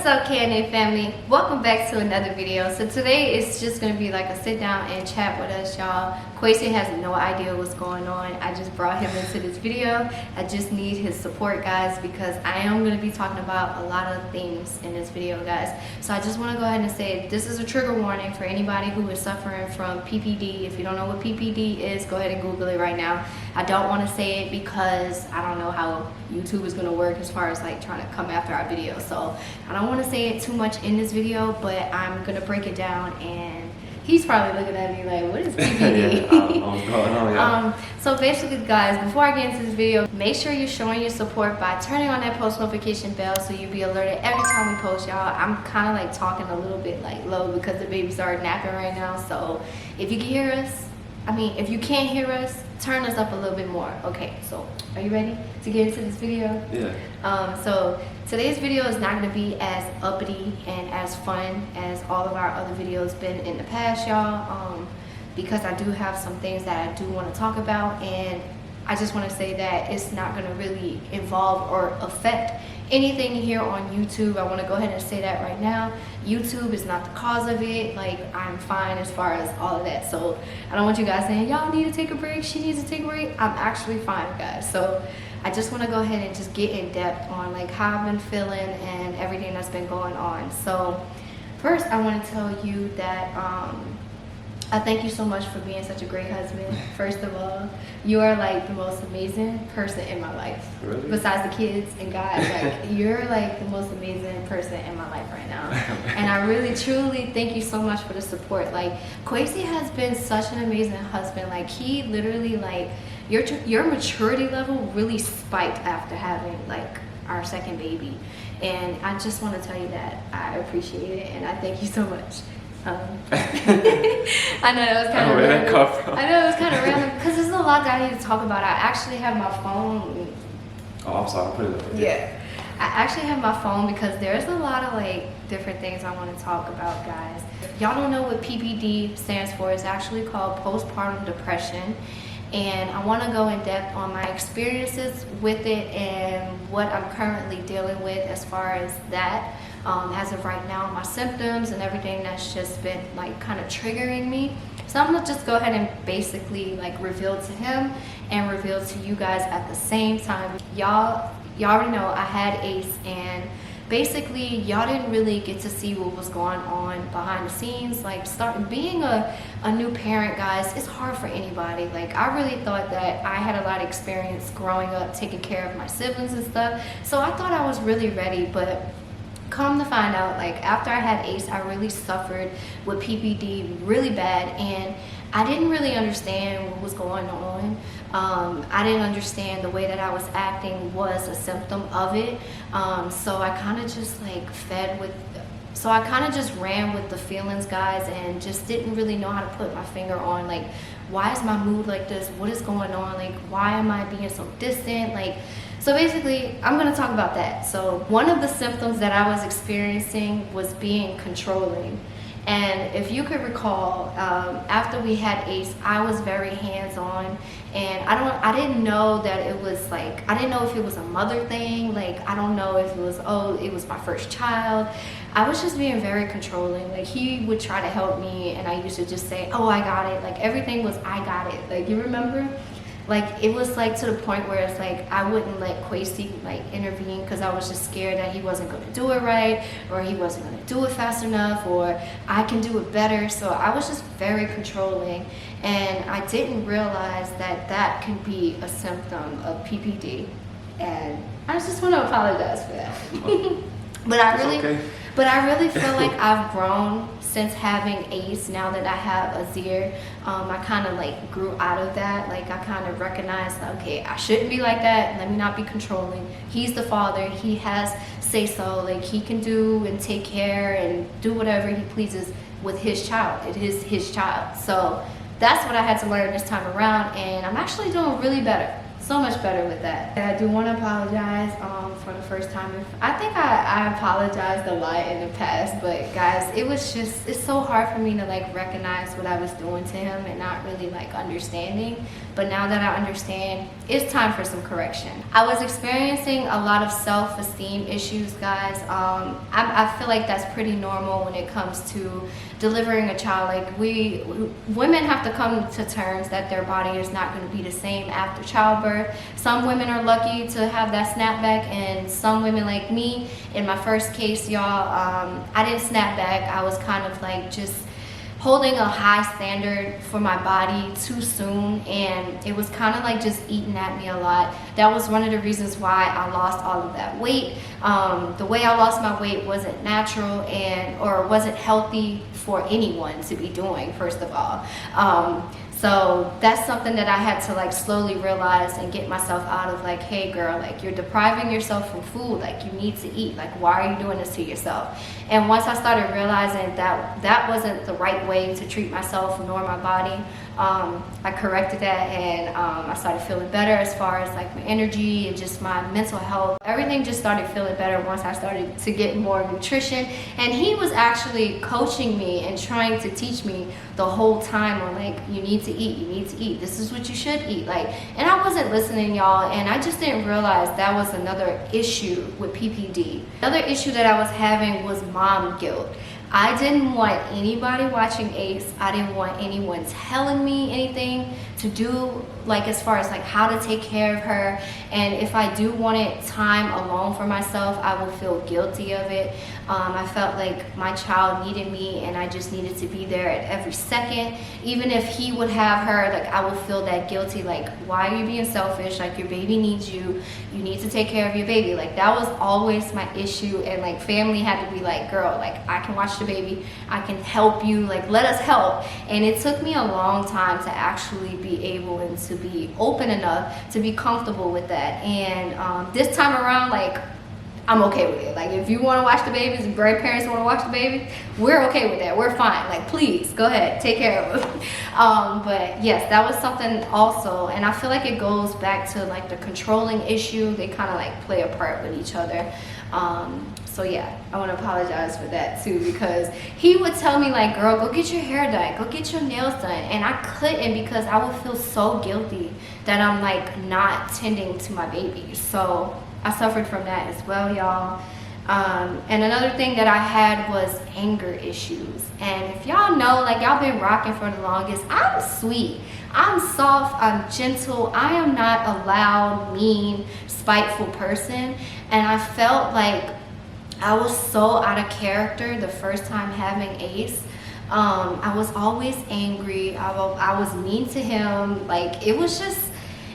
up, KandA family? Welcome back to another video. So today it's just going to be like a sit down and chat with us, y'all. Quasi has no idea what's going on. I just brought him into this video. I just need his support, guys, because I am going to be talking about a lot of things in this video, guys. So I just want to go ahead and say this is a trigger warning for anybody who is suffering from PPD. If you don't know what PPD is, go ahead and Google it right now. I don't want to say it because I don't know how YouTube is going to work as far as like trying to come after our video. So I don't want to say it too much in this video, but I'm going to break it down, and he's probably looking at me like, what is PPD? Yeah, I don't know what's going on, yeah. So basically, guys, before I get into this video, make sure you're showing your support by turning on that post notification bell so you'll be alerted every time we post, y'all. I'm kind of like talking a little bit like low because the baby started napping right now. So if you can hear us, if you can't hear us, turn us up a little bit more. Okay, so are you ready to get into this video? Yeah. So today's video is not going to be as uppity and as fun as all of our other videos been in the past, y'all, because I do have some things that I do want to talk about, and I just want to say that it's not going to really involve or affect anything here on YouTube. I want to go ahead and say that right now. YouTube is not the cause of it. Like, I'm fine as far as all of that. So I don't want you guys saying, y'all need to take a break, she needs to take a break. I'm actually fine, guys. So I just want to go ahead and just get in depth on like how I've been feeling and everything that's been going on. So first, I want to tell you that I thank you so much for being such a great husband. First of all, you are like the most amazing person in my life. Really? Besides the kids and God, like you're like the most amazing person in my life right now. And I really, truly thank you so much for the support. Like, Quasi has been such an amazing husband. Like, he literally, like, your maturity level really spiked after having like our second baby. And I just want to tell you that I appreciate it and I thank you so much. I know it was kind of random. I know it was kind of random because there's a lot that I need to talk about. I actually have my phone. Oh, I'm sorry, I'll put it up. Yeah. I actually have my phone because there's a lot of like different things I want to talk about, guys. If y'all don't know what PPD stands for, it's actually called Postpartum Depression. And I want to go in depth on my experiences with it and what I'm currently dealing with as far as that. As of right now, my symptoms and everything that's just been like kind of triggering me. So I'm gonna just go ahead and basically like reveal to him and reveal to you guys at the same time. Y'all already know I had Ace, and basically y'all didn't really get to see what was going on behind the scenes. Like, being a new parent, guys, it's hard for anybody. Like, I really thought that I had a lot of experience growing up taking care of my siblings and stuff, so I thought I was really ready. But come to find out, like, after I had Ace, I really suffered with PPD really bad, and I didn't really understand what was going on. I didn't understand the way that I was acting was a symptom of it. So I kind of just like ran with the feelings, guys, and just didn't really know how to put my finger on like, why is my mood like this? What is going on? Like, why am I being so distant? Like, so basically, I'm going to talk about that. So one of the symptoms that I was experiencing was being controlling. And if you could recall, after we had Ace, I was very hands-on, and I didn't know that it was like, I didn't know if it was a mother thing. Like, I don't know if it was, oh, it was my first child. I was just being very controlling. Like, he would try to help me, and I used to just say, oh, I got it. Like, everything was, I got it. Like, you remember? Like, it was like to the point where it's like I wouldn't let Quasi like intervene because I was just scared that he wasn't going to do it right, or he wasn't going to do it fast enough, or I can do it better. So I was just very controlling, and I didn't realize that that can be a symptom of PPD, and I just want to apologize for that. But I really feel like I've grown since having Ace. Now that I have Azir, I kind of like grew out of that. Like, I kind of recognized, okay, I shouldn't be like that. Let me not be controlling. He's the father. He has say so. Like, he can do and take care and do whatever he pleases with his child. It is his child. So that's what I had to learn this time around, and I'm actually doing really better. So much better with that. I do want to apologize for the first time. I think I apologized a lot in the past, but guys, it's so hard for me to like recognize what I was doing to him and not really like understanding. But now that I understand, it's time for some correction. I was experiencing a lot of self-esteem issues, guys. I feel like that's pretty normal when it comes to delivering a child. Like women have to come to terms that their body is not going to be the same after childbirth. Some women are lucky to have that snapback, and some women like me, in my first case, y'all, I didn't snap back. I was kind of like just holding a high standard for my body too soon, and it was kind of like just eating at me a lot. That was one of the reasons why I lost all of that weight. The way I lost my weight wasn't natural or wasn't healthy for anyone to be doing, first of all. So that's something that I had to like slowly realize and get myself out of. Like, hey girl, like you're depriving yourself from food, like you need to eat, like why are you doing this to yourself? And once I started realizing that that wasn't the right way to treat myself nor my body, I corrected that, and I started feeling better as far as like my energy and just my mental health. Everything just started feeling better once I started to get more nutrition. And he was actually coaching me and trying to teach me the whole time on like, you need to eat, you need to eat, this is what you should eat. Like, and I wasn't listening, y'all, and I just didn't realize that was another issue with PPD. Another issue that I was having was mom guilt. I didn't want anybody watching Ace. I didn't want anyone telling me anything to do, like as far as like how to take care of her. And if I do wanted time alone for myself, I would feel guilty of it. I felt like my child needed me, and I just needed to be there at every second. Even if he would have her, like I would feel that guilty, like why are you being selfish? Like your baby needs you. You need to take care of your baby. Like that was always my issue, and like family had to be like, girl, like I can watch the baby, I can help you, like let us help. And it took me a long time to actually be able and to be open enough to be comfortable with that. And this time around, like I'm okay with it. Like if you want to watch the babies, if grandparents want to watch the baby, we're okay with that. We're fine. Like please go ahead, take care of them. But yes, that was something also, and I feel like it goes back to like the controlling issue. They kind of like play a part with each other. So yeah, I want to apologize for that too, because he would tell me like, girl, go get your hair done, go get your nails done, and I couldn't because I would feel so guilty that I'm like not tending to my baby. So I suffered from that as well, y'all. And another thing that I had was anger issues. And if y'all know, like y'all been rocking for the longest, I'm sweet, I'm soft, I'm gentle. I am not a loud, mean, spiteful person. And I felt like I was so out of character the first time having Ace. I was always angry. I was mean to him. Like it was just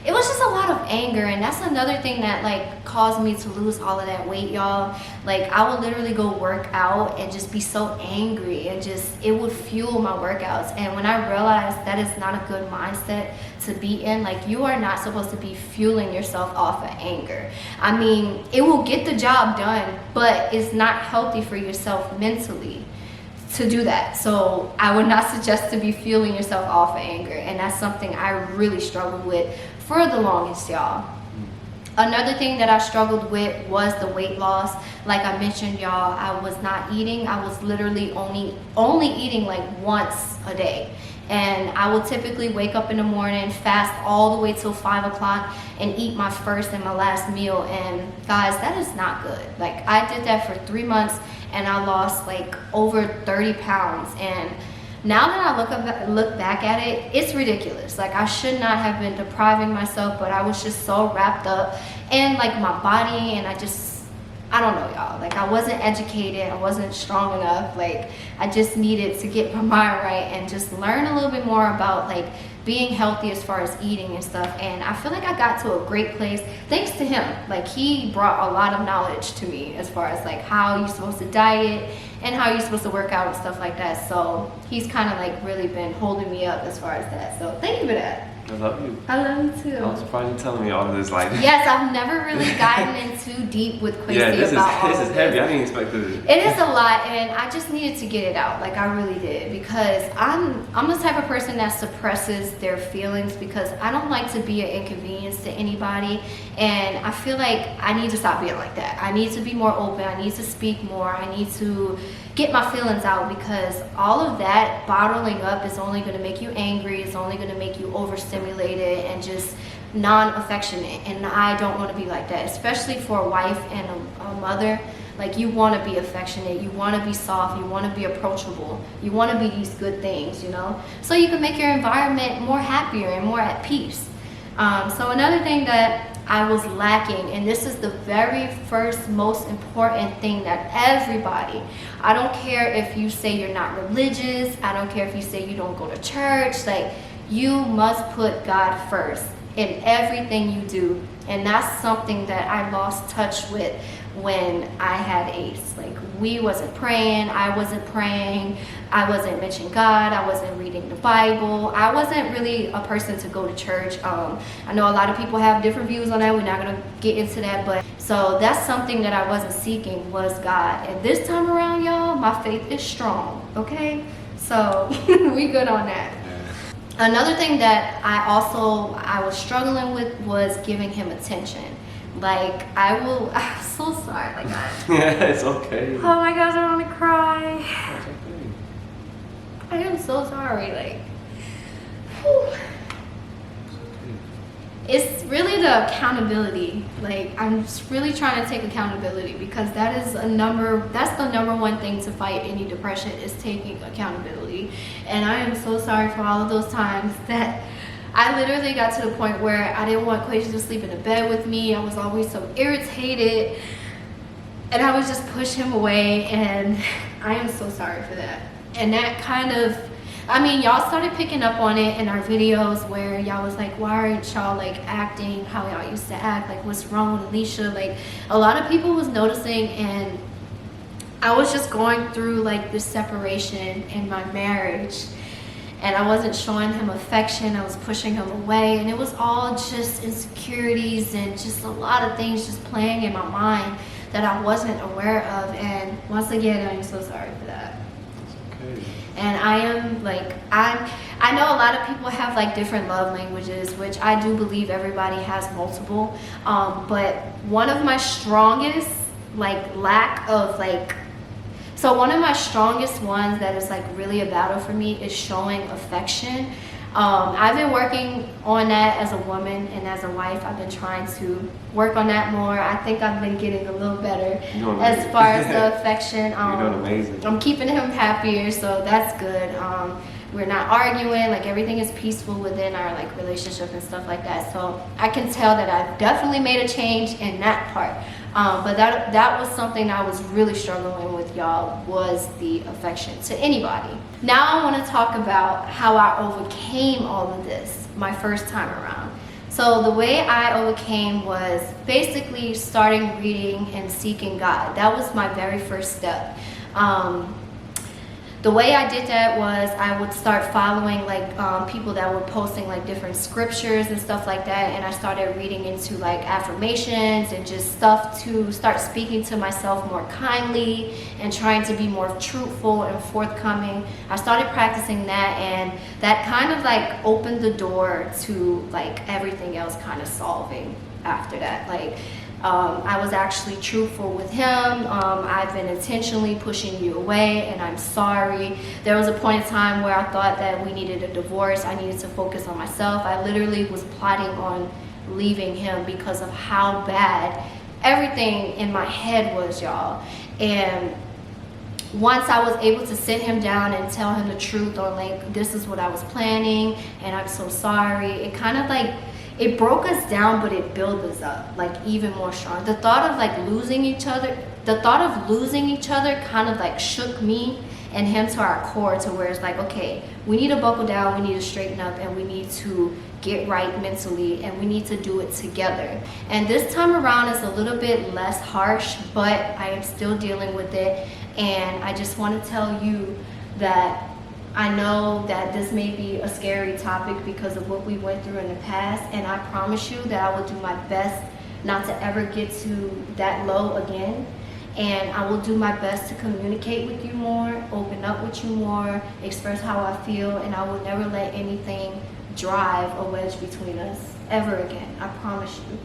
a lot of anger, and that's another thing that like caused me to lose all of that weight, y'all. Like I would literally go work out and just be so angry, and just it would fuel my workouts. And when I realized that is not a good mindset to be in, like you are not supposed to be fueling yourself off of anger. I mean, it will get the job done, but it's not healthy for yourself mentally to do that. So I would not suggest to be fueling yourself off of anger, and that's something I really struggled with for the longest, y'all. Another thing that I struggled with was the weight loss. Like I mentioned, y'all, I was not eating. I was literally only eating like once a day. And I would typically wake up in the morning, fast all the way till 5 o'clock, and eat my first and my last meal. And guys, that is not good. Like I did that for 3 months, and I lost like over 30 pounds. And now that I look back at it, it's ridiculous. Like I should not have been depriving myself, but I was just so wrapped up in like my body, and I don't know, y'all. Like I wasn't educated, I wasn't strong enough. Like I just needed to get my mind right and just learn a little bit more about like being healthy as far as eating and stuff. And I feel like I got to a great place thanks to him. Like he brought a lot of knowledge to me as far as like how you're supposed to diet and how you're supposed to work out and stuff like that. So he's kind of like really been holding me up as far as that. So thank you for that. I love you. I love you too. I'm surprised you're telling me all of this. Like yes, I've never really gotten in too deep with Quincy about all this of is heavy. I didn't expect this. It is a lot, and I just needed to get it out. Like I really did, because I'm the type of person that suppresses their feelings because I don't like to be an inconvenience to anybody, and I feel like I need to stop being like that. I need to be more open. I need to speak more. I need to get my feelings out, because all of that bottling up is only going to make you angry. It's only going to make you overstimulated and just non-affectionate, and I don't want to be like that, especially for a wife and a mother. Like, you want to be affectionate, you want to be soft, you want to be approachable, you want to be these good things, you know, so you can make your environment more happier and more at peace. So another thing that I was lacking, and this is the very first most important thing that everybody, I don't care if you say you're not religious, I don't care if you say you don't go to church, like, you must put God first in everything you do. And that's something that I lost touch with when I had Ace. Like, we wasn't praying, I wasn't praying, I wasn't mentioning God, I wasn't reading the Bible, I wasn't really a person to go to church. I know a lot of people have different views on that, we're not gonna get into that, but so that's something that I wasn't seeking, was God. And this time around, y'all, my faith is strong, okay? So we good on that. Another thing that I was struggling with was giving him attention. Like, I'm so sorry, like, Yeah, it's okay. oh my gosh, I want to cry. It's okay. I am so sorry, like, whew. It's really the accountability. Like, I'm just really trying to take accountability, because that's the number one thing to fight any depression, is taking accountability. And I am so sorry for all of those times that I literally got to the point where I didn't want Quasia to sleep in the bed with me. I was always so irritated, and I would just push him away, and I am so sorry for that. And that kind of, I mean, y'all started picking up on it in our videos where y'all was like, why aren't y'all like acting how y'all used to act? Like, what's wrong with Alicia? Like, a lot of people was noticing, and I was just going through like this separation in my marriage, and I wasn't showing him affection, I was pushing him away, and it was all just insecurities and just a lot of things just playing in my mind that I wasn't aware of. And once again, I'm so sorry for that. Okay. And I am like, I know a lot of people have like different love languages, which I do believe everybody has multiple, but one of my strongest one of my strongest ones that is like really a battle for me is showing affection. I've been working on that as a woman, and as a wife, I've been trying to work on that more. I think I've been getting a little better as far as the affection. You're doing amazing. I'm keeping him happier, so that's good. We're not arguing, like, everything is peaceful within our like relationship and stuff like that. So I can tell that I've definitely made a change in that part. But that was something I was really struggling with, y'all, was the affection to anybody. Now I want to talk about how I overcame all of this my first time around. So the way I overcame was basically starting reading and seeking God. That was my very first step. The way I did that was I would start following like people that were posting like different scriptures and stuff like that, and I started reading into like affirmations and just stuff to start speaking to myself more kindly and trying to be more truthful and forthcoming. I started practicing that, and that kind of like opened the door to like everything else kind of solving after that. Like, I was actually truthful with him. I've been intentionally pushing you away, and I'm sorry. There was a point in time where I thought that we needed a divorce. I needed to focus on myself. I literally was plotting on leaving him because of how bad everything in my head was, y'all. And once I was able to sit him down and tell him the truth on like, this is what I was planning, and I'm so sorry, it kind of like, it broke us down, but it built us up like even more strong. The thought of like losing each other kind of like shook me and him to our core, to where it's like, okay, we need to buckle down, we need to straighten up, and we need to get right mentally, and we need to do it together. And this time around is a little bit less harsh, but I am still dealing with it. And I just want to tell you that I know that this may be a scary topic because of what we went through in the past, and I promise you that I will do my best not to ever get to that low again. And I will do my best to communicate with you more, open up with you more, express how I feel, and I will never let anything drive a wedge between us ever again. I promise you.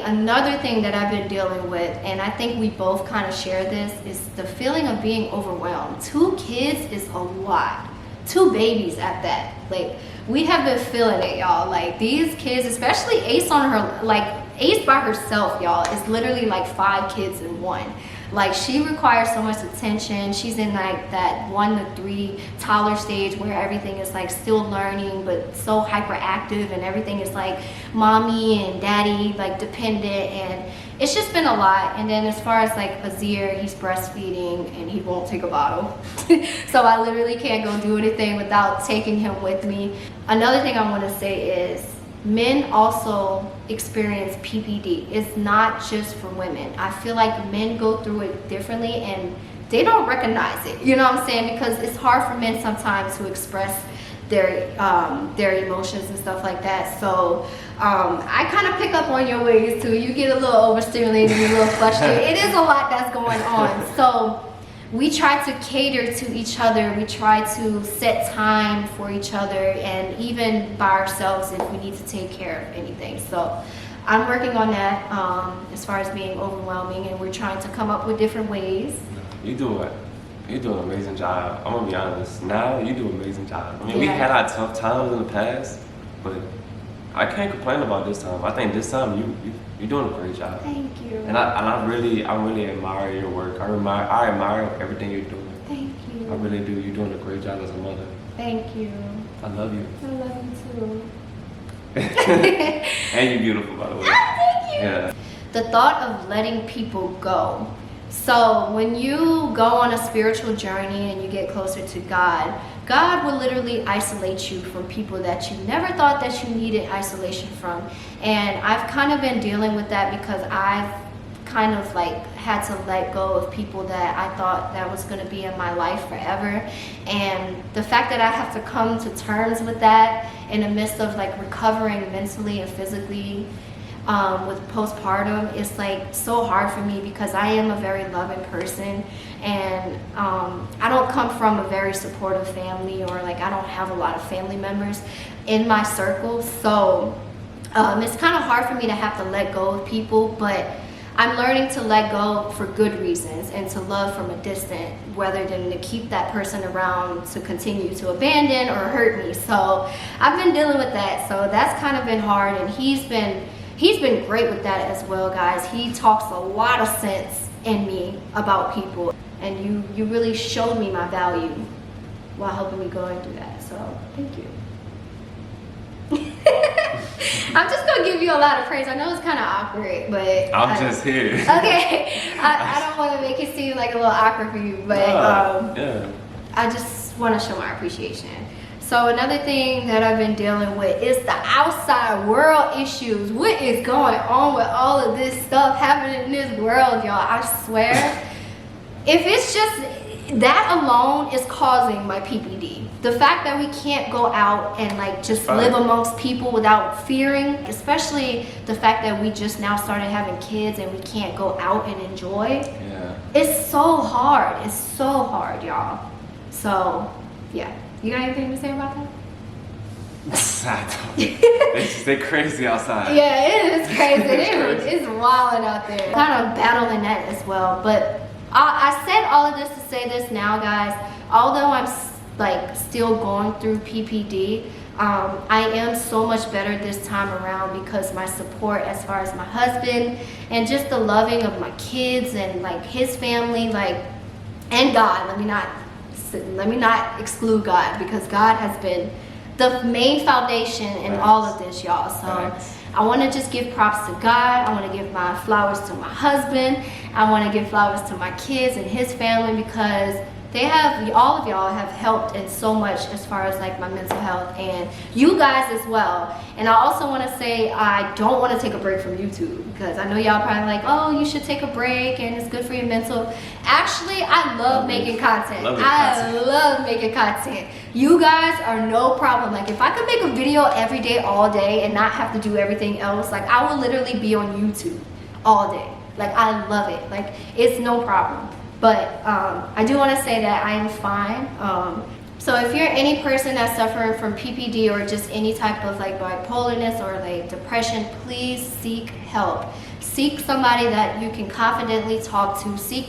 Another thing that I've been dealing with, and I think we both kind of share this, is the feeling of being overwhelmed. 2 kids is a lot 2 babies at that. Like, we have been feeling it, y'all. Like, these kids, especially Ace on her, like, Ace by herself, y'all, is literally like 5 kids in one. Like, she requires so much attention. She's in like that 1 to 3 toddler stage where everything is like still learning, but so hyperactive, and everything is like mommy and daddy like dependent, and it's just been a lot. And then as far as like Azir, he's breastfeeding and he won't take a bottle. So I literally can't go do anything without taking him with me. Another thing I want to say is, men also experience PPD. It's not just for women. I feel like men go through it differently and they don't recognize it. You know what I'm saying? Because it's hard for men sometimes to express their emotions and stuff like that. So I kind of pick up on your ways too. You get a little overstimulated, a little frustrated. It is a lot that's going on. So we try to cater to each other. We try to set time for each other, and even by ourselves if we need to take care of anything. So I'm working on that as far as being overwhelming, and we're trying to come up with different ways. You do an amazing job. I'm gonna be honest. Now you do an amazing job. I mean, we Yeah. had our tough times in the past, but I can't complain about this time. I think this time you're doing a great job. Thank you. And I really admire your work. I admire everything you're doing. Thank you. I really do. You're doing a great job as a mother. Thank you. I love you. I love you too. And you're beautiful, by the way. Thank you. Yeah. The thought of letting people go. So when you go on a spiritual journey and you get closer to God, God will literally isolate you from people that you never thought that you needed isolation from. And I've kind of been dealing with that because I've kind of like had to let go of people that I thought that was going to be in my life forever. And the fact that I have to come to terms with that in the midst of like recovering mentally and physically with postpartum, it's like so hard for me because I am a very loving person, and I don't come from a very supportive family, or like I don't have a lot of family members in my circle. So it's kind of hard for me to have to let go of people, but I'm learning to let go for good reasons and to love from a distance rather than to keep that person around to continue to abandon or hurt me. So I've been dealing with that. So that's kind of been hard, and he's been great with that as well, guys. He talks a lot of sense in me about people, and you really showed me my value while helping me going through that. So thank you. I'm just gonna give you a lot of praise. I know it's kind of awkward, but I'm just here. Okay, I don't want to make it seem like a little awkward for you, but yeah. I just want to show my appreciation. So another thing that I've been dealing with is the outside world issues. What is going on with all of this stuff happening in this world, y'all? I swear, if it's just that alone is causing my PPD. The fact that we can't go out and like just live amongst people without fearing, especially the fact that we just now started having kids and we can't go out and enjoy. Yeah. It's so hard. It's so hard, y'all. So, yeah. You got anything to say about that? They're crazy outside. Yeah, it is crazy. It's wilding out there. Kind of battling that as well. But I said all of this to say this now, guys. Although I'm like still going through PPD, I am so much better this time around because my support as far as my husband and just the loving of my kids and like his family, like, and God. Let me not exclude God, because God has been the main foundation in all of this, y'all. So I want to just give props to God. I want to give my flowers to my husband. I want to give flowers to my kids and his family, because they have, all of y'all have helped in so much as far as like my mental health, and you guys as well. And I also want to say I don't want to take a break from YouTube, because I know y'all probably like, oh, you should take a break and it's good for your mental. Actually, I love making content. I love making content. You guys are no problem. Like, if I could make a video every day, all day, and not have to do everything else, like I will literally be on YouTube all day. Like, I love it. Like, it's no problem. But I do want to say that I am fine. So if you're any person that's suffering from PPD or just any type of like bipolarness or like depression, please seek help. Seek somebody that you can confidently talk to. Seek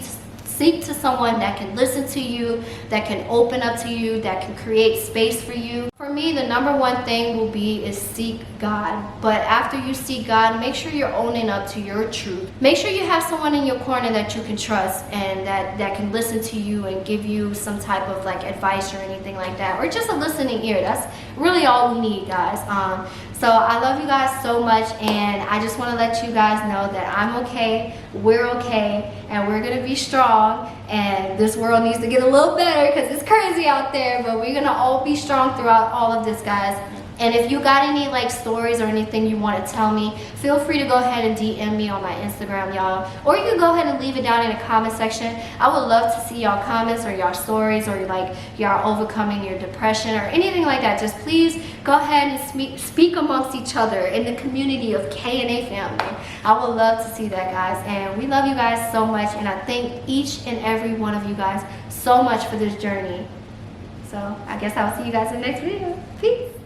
seek to someone that can listen to you, that can open up to you, that can create space for you. For me, the number one thing will be is seek God. But after you seek God, make sure you're owning up to your truth. Make sure you have someone in your corner that you can trust and that can listen to you and give you some type of like advice or anything like that, or just a listening ear. That's really all we need, guys. So I love you guys so much, and I just want to let you guys know that I'm okay, we're okay, and we're gonna be strong. And this world needs to get a little better because it's crazy out there, but we're gonna all be strong throughout all of this, guys. And if you got any like stories or anything you want to tell me, feel free to go ahead and DM me on my Instagram, y'all. Or you can go ahead and leave it down in the comment section. I would love to see y'all comments or y'all stories, or like y'all overcoming your depression or anything like that. Just please go ahead and speak amongst each other in the community of KandA family. I would love to see that, guys. And we love you guys so much, and I thank each and every one of you guys so much for this journey. So I guess I'll see you guys in the next video. Peace.